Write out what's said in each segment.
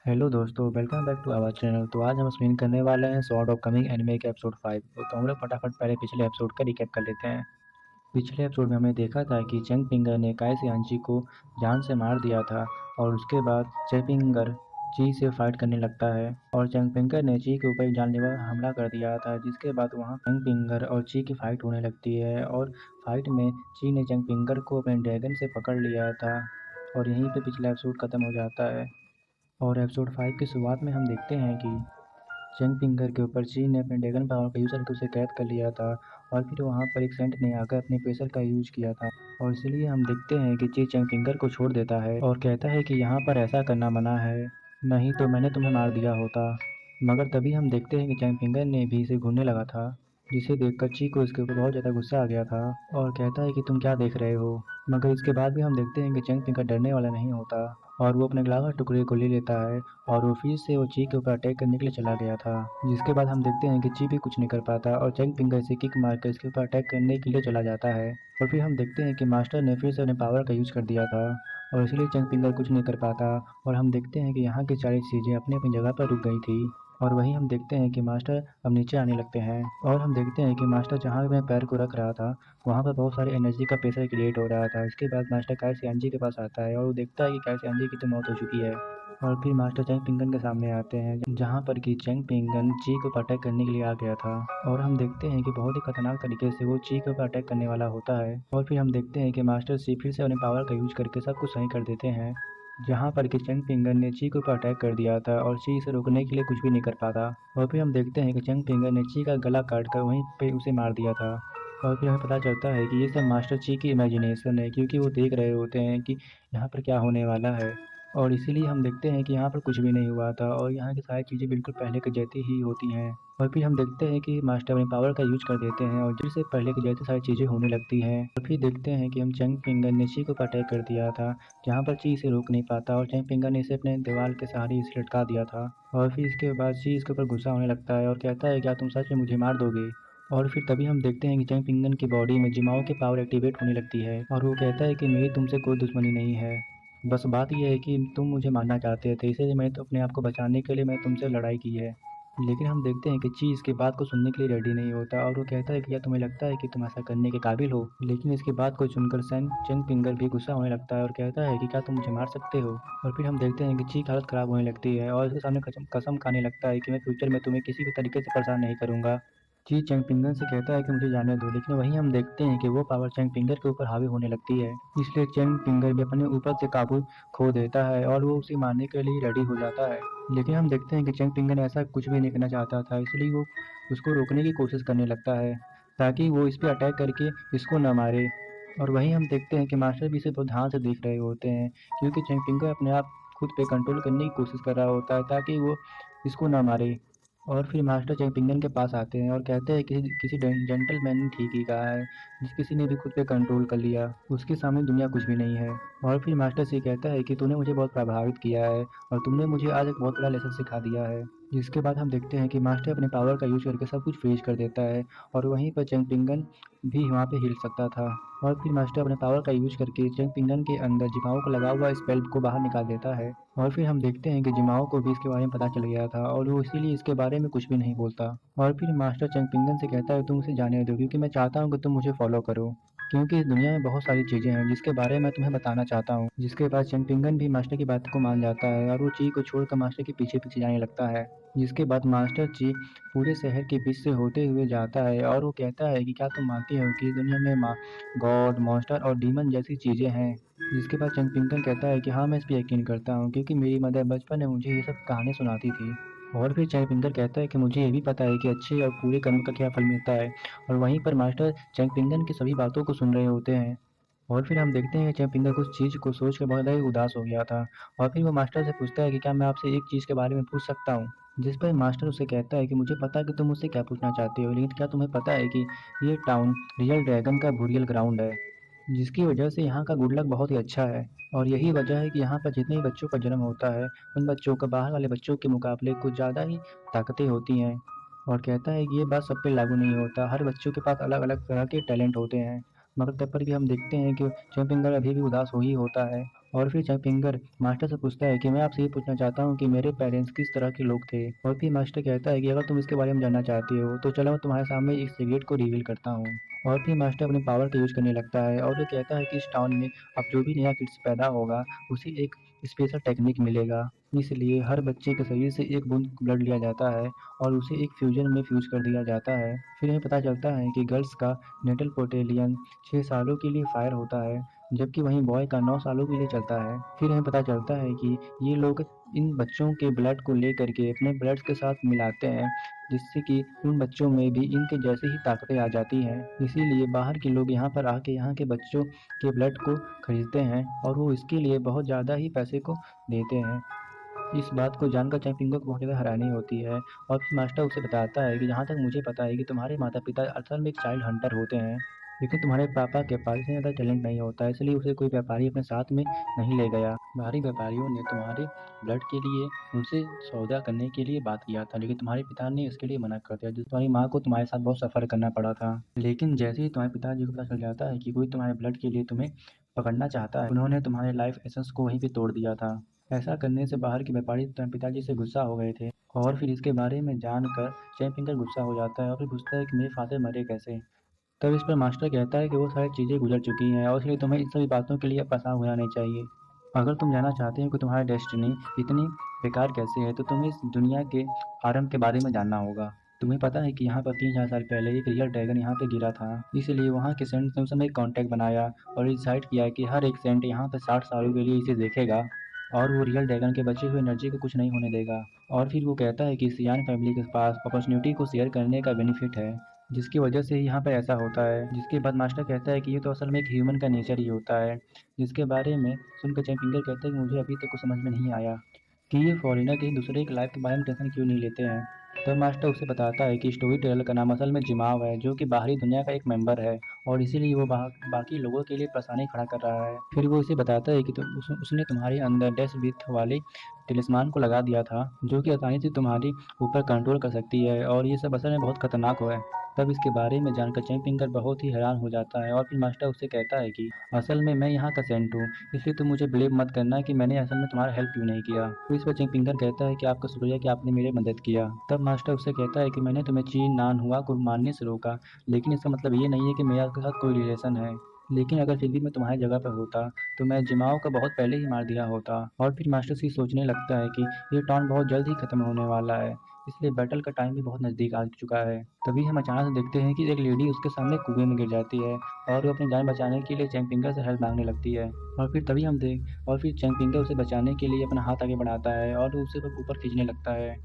Hello दोस्तों, welcome back to our channel. तो आज हम स्क्रीन करने वाले हैं स्वॉर्ड ऑफ कमिंग एनिमे के एपिसोड 5। तो हम लोग फटाफट पहले पिछले एपिसोड का रिकैप कर लेते हैं। पिछले एपिसोड में हमने देखा था कि चेंग पिंगर ने काई सियांची को जान से मार दिया था और उसके बाद चेंग पिंगर ची से फाइट करने लगता है और चेंग पिंगर ने ची के ऊपर एक जानलेवा हमला कर दिया था, जिसके बाद वहाँ चेंग पिंगर और ची की फाइट होने लगती है और फाइट में ची ने चेंग पिंगर को अपने ड्रैगन से पकड़ लिया था और यहीं पे पिछला एपिसोड खत्म हो जाता है। और एपिसोड 5 की शुरुआत में हम देखते हैं कि चेंग फिंगर के ऊपर चीन ने अपने ड्रैगन पावर का यूज़ करके उसे कैद कर लिया था और फिर वहाँ पर एक सेंट ने आकर अपने प्रेशर का यूज़ किया था और इसलिए हम देखते हैं कि ची चेंग फिंगर को छोड़ देता है और कहता है कि यहाँ पर ऐसा करना मना है, नहीं तो मैंने तुम्हें मार दिया होता। मगर तभी हम देखते हैं कि चेंग फिंगर ने भी इसे घूरने लगा था, जिसे देखकर ची को इसके ऊपर बहुत ज़्यादा गुस्सा आ गया था और कहता है कि तुम क्या देख रहे हो। मगर इसके बाद भी हम देखते हैं कि चेंग फिंगर डरने वाला नहीं होता और वो अपने ग्लावर टुकड़े को ले लेता है और वो फिर से वो ची के ऊपर अटैक करने के लिए चला गया था, जिसके बाद हम देखते हैं कि ची भी कुछ नहीं कर पाता और चेंग फिंगर से किक मारकर इसके ऊपर अटैक करने के लिए चला जाता है। और फिर हम देखते हैं कि मास्टर ने फिर से अपने पावर का यूज़ कर दिया था और इसलिए चेंग फिंगर कुछ नहीं कर पाता और हम देखते हैं कि यहाँ की सारी चीज़ें अपनी अपनी जगह पर रुक गई थी। और वहीं हम देखते हैं कि मास्टर अब नीचे आने लगते हैं और हम देखते हैं कि मास्टर जहाँ भी अपने पैर को रख रहा था वहाँ पर बहुत सारी एनर्जी का प्रेशर क्रिएट हो रहा था। इसके बाद मास्टर काय सियांजी के पास आता है और वो देखता है कि काय सियांजी की तो मौत हो चुकी है। और फिर मास्टर चैंग पिंगन के सामने आते हैं जहाँ पर कि चैंग पिंगन ची को अटैक करने के लिए आ गया था और हम देखते हैं कि बहुत ही खतरनाक तरीके से वो ची के ऊपर अटैक करने वाला होता है और फिर हम देखते हैं कि मास्टर सी फिर से अपने पावर का यूज करके सब कुछ सही कर देते हैं, जहाँ पर कि चैंग पिंगन ने ची के ऊपर अटैक कर दिया था और ची इसे रोकने के लिए कुछ भी नहीं कर पाता। और फिर हम देखते हैं कि चैंग पिंगन ने ची का गला काट कर वहीं पे उसे मार दिया था और फिर हमें पता चलता है कि ये सब मास्टर ची की इमेजिनेशन है, क्योंकि वो देख रहे होते हैं कि यहाँ पर क्या होने वाला है और इसीलिए हम देखते हैं कि यहाँ पर कुछ भी नहीं हुआ था और यहाँ की सारी चीज़ें बिल्कुल पहले के जैसी ही होती हैं। और फिर हम देखते हैं कि मास्टर अपनी पावर का यूज कर देते हैं और जैसे पहले के जैसी सारी चीज़ें होने लगती हैं और फिर देखते हैं कि हम चंग फिंगर ने ची को अटैक कर दिया था, जहाँ पर ची इसे रोक नहीं पाता और चंग फिंगर ने इसे अपने दीवार के सहारे इसे लटका दिया था। और फिर इसके बाद ची इसके ऊपर गुस्सा होने लगता है और कहता है क्या तुम सच में मुझे मार दोगे। और फिर तभी हम देखते हैं कि चंग फिंगन की बॉडी में जिमाओ की पावर एक्टिवेट होने लगती है और वो कहता है कि मेरी तुमसे कोई दुश्मनी नहीं है, बस बात ये है कि तुम मुझे मारना चाहते थे, इसीलिए मैंने तो अपने आप को बचाने के लिए मैं तुमसे लड़ाई की है। लेकिन हम देखते हैं कि ची इसकी बात को सुनने के लिए रेडी नहीं होता और वो कहता है कि क्या तुम्हें लगता है कि तुम ऐसा करने के काबिल हो। लेकिन इसकी बात को सुनकर सैन चेंग फिंगर भी गुस्सा होने लगता है और कहता है कि क्या तुम मुझे मार सकते हो। और फिर हम देखते हैं कि ची की हालत खराब होने लगती है और उसके सामने कसम कसम खाने लगता है कि मैं फ्यूचर में तुम्हें किसी भी तरीके से परेशान नहीं करूंगा। ची चैंग फिंगर से कहता है कि मुझे जाने दो, लेकिन वहीं हम देखते हैं कि वो पावर चैंग फिंगर के ऊपर हावी होने लगती है, इसलिए चैंग फिंगर भी अपने ऊपर से काबू खो देता है और वो उसे मारने के लिए रेडी हो जाता है। लेकिन हम देखते हैं कि चैंग फिंगर ऐसा कुछ भी नहीं करना चाहता था, इसलिए वो उसको रोकने की कोशिश करने लगता है ताकि वो इस पे अटैक करके इसको न मारे। और वहीं हम देखते हैं कि मास्टर भी इसे बहुत ध्यान से देख रहे होते हैं, क्योंकि चैंग फिंगर अपने आप खुद पे कंट्रोल करने की कोशिश कर रहा होता है ताकि वो इसको न मारे। और फिर मास्टर चैंग पिंगन के पास आते हैं और कहते हैं कि किसी जेंटलमैन ने ठीक ही कहा है, जिस किसी ने भी खुद पे कंट्रोल कर लिया उसके सामने दुनिया कुछ भी नहीं है। और फिर मास्टर से कहता है कि तूने मुझे बहुत प्रभावित किया है और तुमने मुझे आज एक बहुत बड़ा लेसन सिखा दिया है। जिसके बाद हम देखते हैं कि मास्टर अपने पावर का यूज करके सब कुछ फ्रीज कर देता है और वहीं पर चैंग पिंगन भी वहाँ पे हिल सकता था। और फिर मास्टर अपने पावर का यूज करके चैंग पिंगन के अंदर जिमाओ को लगा हुआ स्पेल को बाहर निकाल देता है। और फिर हम देखते हैं कि जिमाओ को भी इसके बारे में पता चल गया था और वो इसीलिए इसके बारे में कुछ भी नहीं बोलता। और फिर मास्टर चैंग पिंगन से कहता है तुम उसे जाने दो, क्योंकि मैं चाहता हूँ कि तुम मुझे फॉलो करो, क्योंकि इस दुनिया में बहुत सारी चीजें हैं जिसके बारे में मैं तुम्हें बताना चाहता हूँ। जिसके बाद चैंग पिंगन भी मास्टर की बात को मान जाता है और वो ची को छोड़कर मास्टर के पीछे पीछे जाने लगता है। जिसके बाद मास्टर ची पूरे शहर के बीच से होते हुए जाता है और वो कहता है कि क्या तुम मानते हो कि इस दुनिया में गॉड, मॉन्स्टर और डीमन जैसी चीजें हैं। जिसके बाद चंग पिंगन कहता है कि हाँ मैं इस पर यकीन करता हूँ, क्योंकि मेरी मदर बचपन में मुझे ये सब कहानी सुनाती थी। और फिर चैंग पिंगन कहता है कि मुझे ये भी पता है कि अच्छे और पूरे कर्म का क्या फल मिलता है। और वहीं पर मास्टर चैंग पिंगन की सभी बातों को सुन रहे होते हैं। और फिर हम देखते हैं कि चैंग पिंगन कुछ चीज़ को सोच कर बहुत ज़्यादा उदास हो गया था और फिर वो मास्टर से पूछता है कि क्या मैं आपसे एक चीज़ के बारे में पूछ सकता हूँ। जिस पर मास्टर उसे कहता है कि मुझे पता है कि तुम मुझसे क्या पूछना चाहते हो, लेकिन क्या तुम्हें पता है कि ये टाउन रियल ड्रैगन का बुरियल ग्राउंड है, जिसकी वजह से यहाँ का गुड लक बहुत ही अच्छा है। और यही वजह है कि यहाँ पर जितने भी बच्चों का जन्म होता है उन बच्चों का बाहर वाले बच्चों के मुकाबले कुछ ज़्यादा ही ताकतें होती हैं। और कहता है कि ये बात सब पे लागू नहीं होता, हर बच्चों के पास अलग अलग तरह के टैलेंट होते हैं। मगर तब पर भी हम देखते हैं कि चैंपियन अभी भी उदास हो ही होता है और फिर चैंग फिंगर मास्टर से पूछता है कि मैं आपसे ये पूछना चाहता हूँ कि मेरे पेरेंट्स किस तरह के लोग थे। और फिर मास्टर कहता है कि अगर तुम इसके बारे में जानना चाहती हो तो चलो मैं तुम्हारे सामने एक सीक्रेट को रिवील करता हूँ। और फिर मास्टर अपने पावर का यूज करने लगता है और वो कहता है कि इस टाउन में अब जो भी नया किड्स पैदा होगा उसे एक स्पेशल टेक्निक मिलेगा। इसलिए हर बच्चे के शरीर से एक बूंद ब्लड लिया जाता है और उसे एक फ्यूजन में फ्यूज कर दिया जाता है। फिर हमें पता चलता है कि गर्ल्स का नेटल पोटेलियन 6 सालों के लिए फायर होता है, जबकि वहीं बॉय का 9 सालों के लिए चलता है। फिर हमें पता चलता है कि ये लोग इन बच्चों के ब्लड को लेकर के अपने ब्लड के साथ मिलाते हैं, जिससे कि उन बच्चों में भी इनके जैसी ही ताकतें आ जाती हैं। इसीलिए बाहर के लोग यहाँ पर आके यहाँ के बच्चों के ब्लड को खरीदते हैं और वो इसके लिए बहुत ज़्यादा ही पैसे को देते हैं। इस बात को जानकर चैंपिंगो को बहुत ज़्यादा हैरानी होती है और फिर मास्टर उसे बताता है कि जहाँ तक मुझे पता है कि तुम्हारे माता-पिता असल में एक चाइल्ड हंटर होते हैं, लेकिन तुम्हारे पापा के पास इतना ज़्यादा टैलेंट नहीं होता है, इसलिए उसे कोई व्यापारी अपने साथ में नहीं ले गया। बाहरी व्यापारियों ने तुम्हारे ब्लड के लिए उनसे सौदा करने के लिए बात किया था, लेकिन तुम्हारे पिता ने इसके लिए मना कर दिया, जिससे तुम्हारी माँ को तुम्हारे साथ बहुत सफ़र करना पड़ा था। लेकिन जैसे ही तुम्हारे पिताजी को पता चल जाता है कि कोई तुम्हारे ब्लड के लिए तुम्हें पकड़ना चाहता है, उन्होंने तुम्हारे लाइफ एसेंस को वहीं पे तोड़ दिया था। ऐसा करने से बाहर के व्यापारी पिताजी से गुस्सा हो गए थे और फिर इसके बारे में जानकर चैन फिंगर गुस्सा हो जाता है और फिर पूछता है कि मेरे फादर मरे कैसे। तब इस पर मास्टर कहता है कि वो सारी चीज़ें गुजर चुकी हैं और इसलिए तुम्हें इन सभी बातों के लिए अब परेशान होना नहीं चाहिए। अगर तुम जानना चाहते हो कि तुम्हारी डेस्टिनी इतनी बेकार कैसे है तो तुम्हें इस दुनिया के आरंभ के बारे में जानना होगा। तुम्हें पता है कि यहाँ पर 3000 साल पहले एक रियल ड्रैगन यहाँ पे गिरा था, इसलिए वहाँ के सेंट ने उस समय एक कॉन्टैक्ट बनाया और डिसाइड किया कि हर एक सेंट यहाँ पे 60 सालों के लिए इसे देखेगा और वो रियल ड्रैगन के बचे हुए एनर्जी को कुछ नहीं होने देगा। और फिर वो कहता है कि सियान फैमिली के पास अपॉर्चुनिटी को शेयर करने का बेनिफिट है, जिसकी वजह से ही यहाँ पे ऐसा होता है। जिसके बाद मास्टर कहता है कि ये तो असल में एक ह्यूमन का नेचर ही होता है, जिसके बारे में सुनकर चैन फिंगर कहता है कि मुझे अभी तक कुछ समझ में नहीं आया कि ये फॉरेनर कहीं दूसरे की लाइफ के बारे में टेंशन क्यों नहीं लेते हैं। तब मास्टर उसे बताता है कि स्टोरी टेलर का नाम असल में जिमाव है, जो कि बाहरी दुनिया का एक मेंबर है और इसीलिए वो बाकी लोगों के लिए परेशानी खड़ा कर रहा है। फिर वो उसे बताता है कि उसने तुम्हारे अंदर डेस्क विथ वाले टिलिस्मान को लगा दिया था, जो कि आसानी से तुम्हारी ऊपर कंट्रोल कर सकती है और ये सब असल में बहुत खतरनाक है। तब इसके बारे में जानकर चैन फिंगर बहुत ही हैरान हो जाता है और फिर मास्टर उससे कहता है कि असल में मैं यहाँ का सेंट हूँ, इसलिए तुम मुझे ब्लेम मत करना कि मैंने असल में तुम्हारा हेल्प क्यों नहीं किया। तो इस पर चैन फिंगर कहता है कि आपका शुक्रिया कि आपने मेरी मदद किया। तब मास्टर उससे कहता है कि मैंने तुम्हें चीन नान हुआ को मानने से रोका, लेकिन इसका मतलब ये नहीं है कि मेरा आपके साथ कोई रिलेशन है। लेकिन अगर फिर भी मैं तुम्हारी जगह पर होता तो मैं जिमाओ का बहुत पहले ही मार दिया होता। और फिर मास्टर सी सोचने लगता है कि ये टाउन बहुत जल्द ही खत्म होने वाला है, इसलिए बैटल का टाइम भी बहुत नज़दीक आ चुका है। तभी हम अचानक से देखते हैं कि एक लेडी उसके सामने कुएं में गिर जाती है और वो अपनी जान बचाने के लिए चैंग फिंगर से हेल्प मांगने लगती है। और फिर चैंग फिंगर उसे बचाने के लिए अपना हाथ आगे बढ़ाता है और उसे ऊपर खींचने लगता है।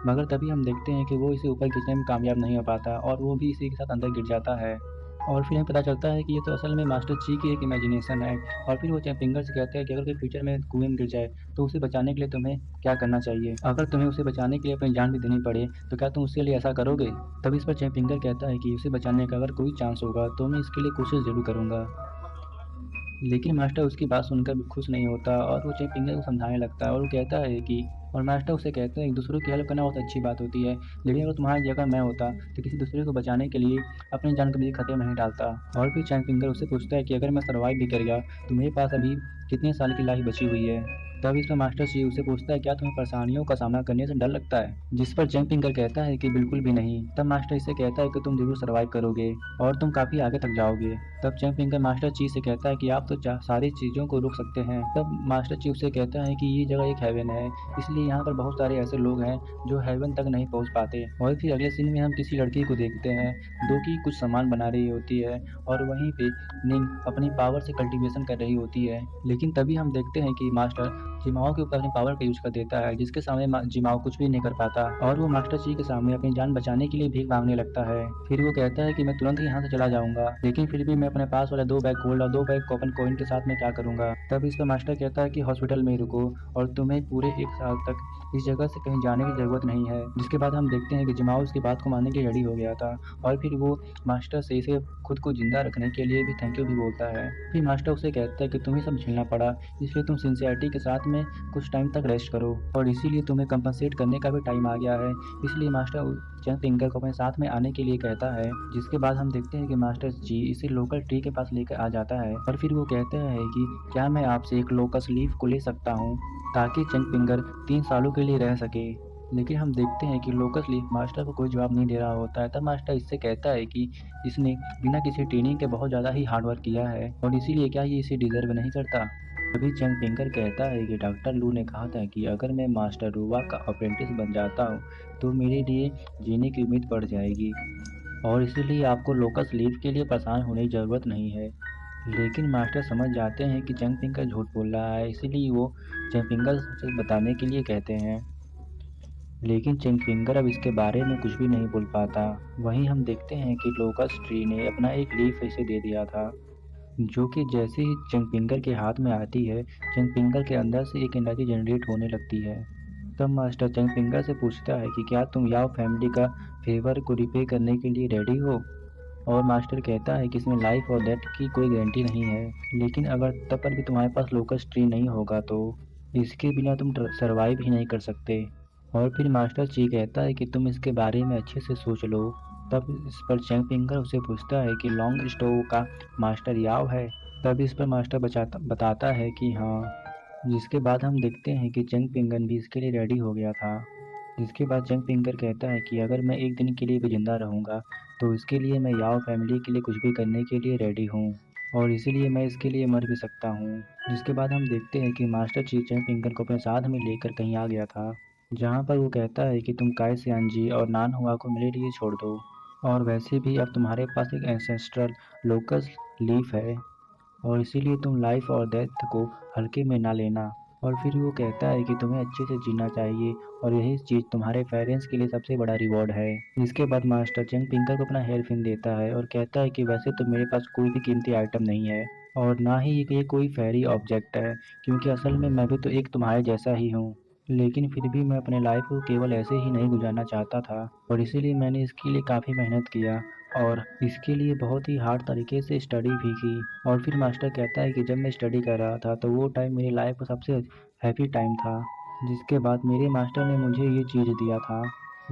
मगर तभी हम देखते हैं कि वो इसे ऊपर खींचने में कामयाब नहीं हो पाता और वो भी इसी के साथ अंदर गिर जाता है। और फिर हमें पता चलता है कि ये तो असल में मास्टर ची की एक इमेजिनेशन है। और फिर वो फिंगर से कहते हैं कि अगर कोई फ्यूचर में कुएं में गिर जाए तो उसे बचाने के लिए तुम्हें क्या करना चाहिए। अगर तुम्हें उसे बचाने के लिए अपनी जान भी देनी पड़े तो क्या तुम उसके लिए ऐसा करोगे। तब इस पर फिंगर कहता है कि उसे बचाने का अगर कोई चांस होगा तो मैं इसके लिए कोशिश जरूर करूंगा। लेकिन मास्टर उसकी बात सुनकर भी खुश नहीं होता और वो फिंगर को समझाने लगता है और वो कहता है कि और मास्टर उसे कहते हैं दूसरों की हेल्प करना बहुत अच्छी बात होती है, लेकिन अगर तुम्हारी जगह मैं होता तो किसी दूसरे को बचाने के लिए अपनी जान कभी खतरे में नहीं डालता। और फिर चैन फिंगर उससे पूछता है कि अगर मैं सर्वाइव भी कर गया तो मेरे पास अभी कितने साल की लाइफ बची हुई है। तब इसमें मास्टर जी उसे पूछता है क्या तुम्हें परेशानियों का सामना करने से डर लगता है, जिस पर चैन फिंगर कहता है कि बिल्कुल भी नहीं। तब मास्टर इससे कहता है कि तुम जरूर सर्वाइव करोगे और तुम काफी आगे तक जाओगे। तब चैंग फिंगर मास्टर चीफ से कहता है कि आप तो सारी चीज़ों को रोक सकते हैं। तब मास्टर चीफ से कहता है कि ये जगह एक हेवन है, इसलिए यहाँ पर बहुत सारे ऐसे लोग हैं जो हेवन तक नहीं पहुँच पाते। और फिर अगले सीन में हम किसी लड़की को देखते हैं जो कि कुछ सामान बना रही होती है और वहीं पे निंग अपनी पावर से कल्टीवेशन कर रही होती है। लेकिन तभी हम देखते हैं कि मास्टर जिमाओ के ऊपर अपनी पावर का यूज कर देता है, जिसके सामने जिमाओ कुछ भी नहीं कर पाता और वो मास्टर जी के सामने अपनी जान बचाने के लिए भीख मांगने लगता है। फिर वो कहता है कि मैं तुरंत ही यहाँ से चला जाऊंगा, लेकिन फिर भी मैं अपने पास वाले 2 बैग गोल्ड और 2 बैग कॉपन कॉइन के साथ मैं क्या करूंगा। तब इस पर मास्टर कहता है कि हॉस्पिटल में ही रुको और तुम्हें पूरे 1 साल तक इस जगह से कहीं जाने की ज़रूरत नहीं है। जिसके बाद हम देखते हैं कि जिमाओ उसकी बात को मानने के लिए रेडी हो गया था और फिर वो मास्टर से इसे खुद को ज़िंदा रखने के लिए भी थैंक यू भी बोलता है। फिर मास्टर उसे कहता है कि तुम्हें सब झेलना पड़ा, इसलिए तुम सिंसियरिटी के साथ में कुछ टाइम तक रेस्ट करो और इसीलिए तुम्हें कंपनसेट करने का भी टाइम आ गया है। इसलिए मास्टर चंग फिंगर को अपने साथ में आने के लिए कहता है। जिसके बाद हम देखते हैं कि मास्टर जी इसे लोकल ट्री के पास लेकर आ जाता है और फिर वो कहता है कि क्या मैं आपसे एक लोकस लीफ को ले सकता हूँ ताकि चंग फिंगर 3 सालों के लिए रह सके। लेकिन हम देखते हैं कि लोकस लीफ मास्टर को कोई जवाब नहीं दे रहा होता है। तब मास्टर इससे कहता है कि इसने बिना किसी ट्रेनिंग के बहुत ज़्यादा ही हार्ड वर्क किया है और इसीलिए क्या ये इसे डिजर्व नहीं करता। तभी चंग फिंगर कहता है कि डॉक्टर लू ने कहा था कि अगर मैं मास्टर रुवा का अप्रेंटिस बन जाता हूँ तो मेरे लिए जीने की उम्मीद बढ़ जाएगी और इसीलिए आपको लोकस लीफ के लिए परेशान होने की ज़रूरत नहीं है। लेकिन मास्टर समझ जाते हैं कि चंग फिंगर झूठ बोल रहा है, इसीलिए वो चंग फिंगर से बताने के लिए कहते हैं। लेकिन चंग फिंगर अब इसके बारे में कुछ भी नहीं बोल पाता। वहीं हम देखते हैं कि लोकस ट्री ने अपना एक लीफ इसे दे दिया था, जो कि जैसे ही चंग फिंगर के हाथ में आती है, चंग फिंगर के अंदर से एक एनर्जी जनरेट होने लगती है। तब मास्टर चंग फिंगर से पूछता है कि क्या तुम याओ फैमिली का फेवर को रिपे करने के लिए रेडी हो? और मास्टर कहता है कि इसमें लाइफ और डेथ की कोई गारंटी नहीं है, लेकिन अगर तब पर भी तुम्हारे पास लोकस ट्री नहीं होगा तो इसके बिना तुम सर्वाइव ही नहीं कर सकते। और फिर मास्टर ची कहता है कि तुम इसके बारे में अच्छे से सोच लो। तब इस पर चैंग फिंगर उसे पूछता है कि लॉन्ग स्टोव का मास्टर याव है। तब इस पर मास्टर बताता है कि हाँ। जिसके बाद हम देखते हैं कि चंग पिंगन भी इसके लिए रेडी हो गया था। जिसके बाद चंग फिंगर कहता है कि अगर मैं एक दिन के लिए भी जिंदा रहूंगा तो इसके लिए मैं याओ फैमिली के लिए कुछ भी करने के लिए रेडी हूँ और इसीलिए मैं इसके लिए मर भी सकता हूँ। जिसके बाद हम देखते हैं कि मास्टर ची चंग फिंगर को अपने साथ में लेकर कहीं आ गया था, जहाँ पर वो कहता है कि तुम काय सियानजी और नान हुआ को मेरे लिए छोड़ दो और वैसे भी अब तुम्हारे पास एक एंसेस्ट्रल लोकस लीफ है और इसीलिए तुम लाइफ और डेथ को हल्के में ना लेना। और फिर वो कहता है कि तुम्हें अच्छे से जीना चाहिए और यही चीज़ तुम्हारे पेरेंट्स के लिए सबसे बड़ा रिवॉर्ड है। इसके बाद मास्टर चंग पिंकर को अपना हेयर पिन देता है और कहता है कि वैसे तो मेरे पास कोई भी कीमती आइटम नहीं है और ना ही ये कोई फेरी ऑब्जेक्ट है, क्योंकि असल में मैं भी तो एक तुम्हारे जैसा ही हूँ। लेकिन फिर भी मैं अपने लाइफ को केवल ऐसे ही नहीं गुजारना चाहता था और इसीलिए मैंने इसके लिए काफ़ी मेहनत किया और इसके लिए बहुत ही हार्ड तरीके से स्टडी भी की। और फिर मास्टर कहता है कि जब मैं स्टडी कर रहा था तो वो टाइम मेरी लाइफ का सबसे हैप्पी टाइम था। जिसके बाद मेरे मास्टर ने मुझे ये चीज़ दिया था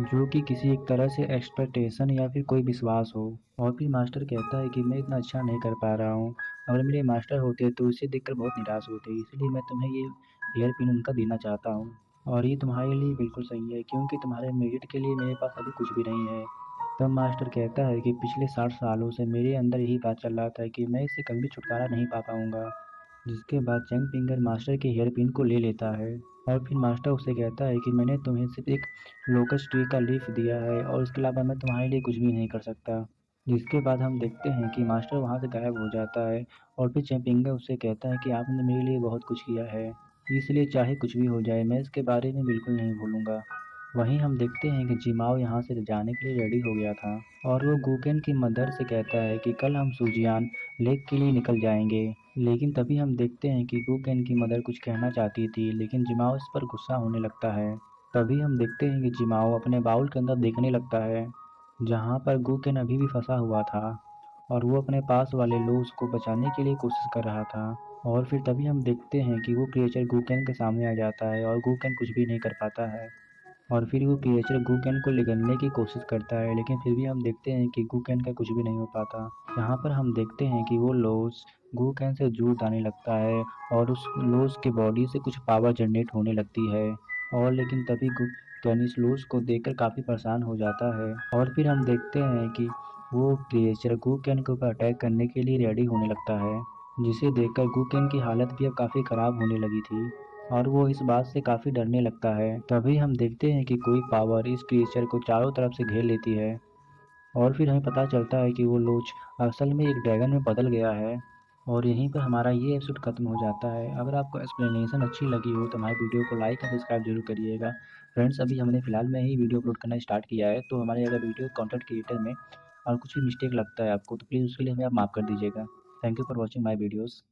जो कि किसी एक तरह से एक्सपेक्टेशन या फिर कोई विश्वास हो। और फिर मास्टर कहता है कि मैं इतना अच्छा नहीं कर पा रहा हूँ, अगर मेरे मास्टर होते तो इसे देखकर बहुत निराश होते, इसलिए मैं तुम्हें ये हेयर पिन उनका देना चाहता हूँ और ये तुम्हारे लिए बिल्कुल सही है क्योंकि तुम्हारे मेरिट के लिए मेरे पास अभी कुछ भी नहीं है। तब मास्टर कहता है कि पिछले 60 सालों से मेरे अंदर यही बात चल रहा था कि मैं इससे कभी भी छुटकारा नहीं पा पाऊंगा। जिसके बाद चंग फिंगर मास्टर के हेयर पिन को ले लेता है और फिर मास्टर उसे कहता है कि मैंने तुम्हें सिर्फ एक लोकस ट्री का लीफ दिया है और इसके अलावा मैं तुम्हारे लिए कुछ भी नहीं कर सकता। जिसके बाद हम देखते हैं कि मास्टर वहाँ से गायब हो जाता है और फिर चंग फिंगर उसे कहता है कि आपने मेरे लिए बहुत कुछ किया है, इसलिए चाहे कुछ भी हो जाए मैं इसके बारे में बिल्कुल नहीं भूलूंगा। वहीं हम देखते हैं कि जिमाओ यहाँ से जाने के लिए रेडी हो गया था और वो गूकेन की मदर से कहता है कि कल हम सुजियान लेक के लिए निकल जाएंगे। लेकिन तभी हम देखते हैं कि गूकेन की मदर कुछ कहना चाहती थी लेकिन जिमाओ इस पर गुस्सा होने लगता है। तभी हम देखते हैं कि जिमाओ अपने बाउल के अंदर देखने लगता है, जहाँ पर गूकेन अभी भी फंसा हुआ था और वो अपने पास वाले लोज को बचाने के लिए कोशिश कर रहा था। और फिर तभी हम देखते हैं कि वो क्रिएचर गूकेन के सामने आ जाता है और गूकेन कुछ भी नहीं कर पाता है और फिर वो क्रिएचर गूकेन को निगलने की कोशिश करता है, लेकिन फिर भी हम देखते हैं कि गूकेन का कुछ भी नहीं हो पाता। यहाँ पर हम देखते हैं कि वो लोस गूकेन से दूर आने लगता है और उस लोस की बॉडी से कुछ पावर जनरेट होने लगती है और लेकिन तभी गूकेन इस लोस को देखकर काफ़ी परेशान हो जाता है और फिर हम देखते हैं कि वो क्रिएचर गूकेन के ऊपर अटैक करने के लिए रेडी होने लगता है, जिसे देखकर गूकेन की हालत भी अब काफ़ी ख़राब होने लगी थी और वो इस बात से काफ़ी डरने लगता है। तभी हम देखते हैं कि कोई पावर इस क्रिएचर को चारों तरफ से घेर लेती है और फिर हमें पता चलता है कि वो लोच असल में एक ड्रैगन में बदल गया है। और यहीं पर हमारा ये एपिसोड खत्म हो जाता है। अगर आपको एक्सप्लेनेशन अच्छी लगी हो तो हमारे वीडियो को लाइक और सब्सक्राइब जरूर करिएगा। फ्रेंड्स, अभी हमने फिलहाल में ही वीडियो अपलोड करना स्टार्ट किया है, तो हमारे अगर वीडियो कंटेंट क्रिएटर में और कुछ भी मिस्टेक लगता है आपको तो प्लीज़ उसके लिए हमें आप माफ़ कर दीजिएगा। Thank you for watching my videos.